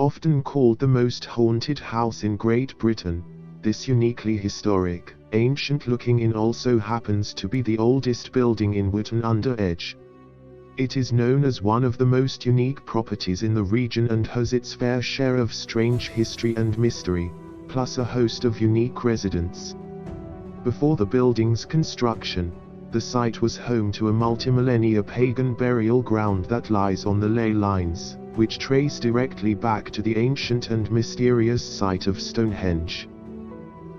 Often called the most haunted house in Great Britain, this uniquely historic, ancient-looking inn also happens to be the oldest building in Wootton-under-Edge. It is known as one of the most unique properties in the region and has its fair share of strange history and mystery, plus a host of unique residents. Before the building's construction, the site was home to a multimillennia pagan burial ground that lies on the ley lines, which trace directly back to the ancient and mysterious site of Stonehenge.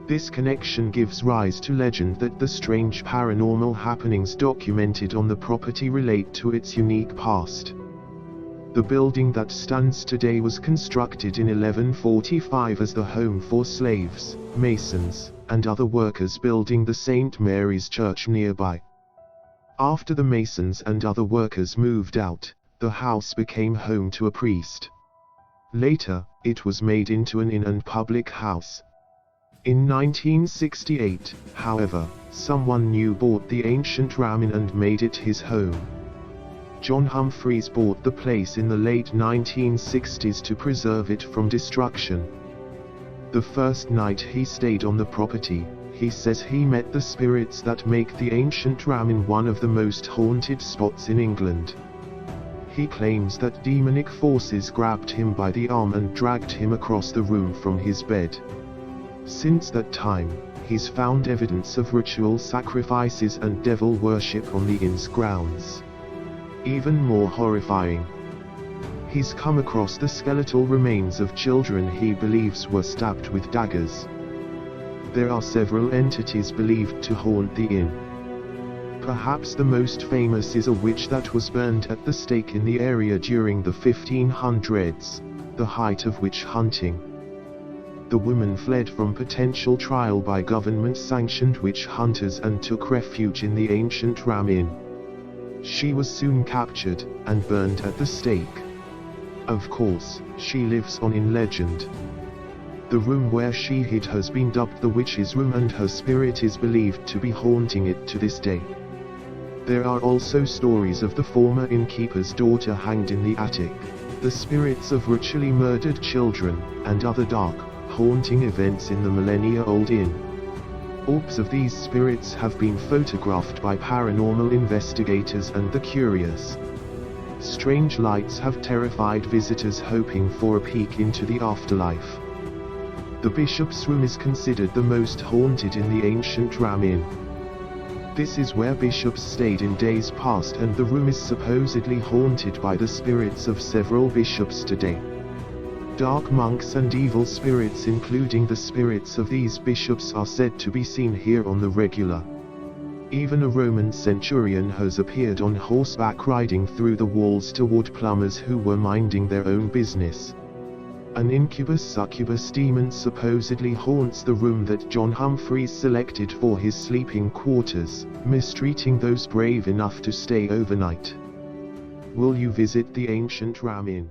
This connection gives rise to legend that the strange paranormal happenings documented on the property relate to its unique past. The building that stands today was constructed in 1145 as the home for slaves, masons, and other workers building the St. Mary's Church nearby. After the masons and other workers moved out, the house became home to a priest. Later, it was made into an inn and public house. In 1968, however, someone new bought the ancient Ram Inn and made it his home. John Humphreys bought the place in the late 1960s to preserve it from destruction. The first night he stayed on the property, he says he met the spirits that make the ancient Ram Inn one of the most haunted spots in England. He claims that demonic forces grabbed him by the arm and dragged him across the room from his bed. Since that time, he's found evidence of ritual sacrifices and devil worship on the inn's grounds. Even more horrifying, he's come across the skeletal remains of children he believes were stabbed with daggers. There are several entities believed to haunt the inn. Perhaps the most famous is a witch that was burned at the stake in the area during the 1500s, the height of witch hunting. The woman fled from potential trial by government-sanctioned witch hunters and took refuge in the ancient Ram Inn. She was soon captured, and burned at the stake. Of course, she lives on in legend. The room where she hid has been dubbed the Witch's Room and her spirit is believed to be haunting it to this day. There are also stories of the former innkeeper's daughter hanged in the attic, the spirits of ritually murdered children, and other dark, haunting events in the millennia-old inn. Orbs of these spirits have been photographed by paranormal investigators and the curious. Strange lights have terrified visitors hoping for a peek into the afterlife. The Bishop's Room is considered the most haunted in the ancient Ram Inn. This is where bishops stayed in days past and the room is supposedly haunted by the spirits of several bishops today. Dark monks and evil spirits including the spirits of these bishops are said to be seen here on the regular. Even a Roman centurion has appeared on horseback riding through the walls toward plumbers who were minding their own business. An Incubus Succubus demon supposedly haunts the room that John Humphreys selected for his sleeping quarters, mistreating those brave enough to stay overnight. Will you visit the ancient Ram Inn?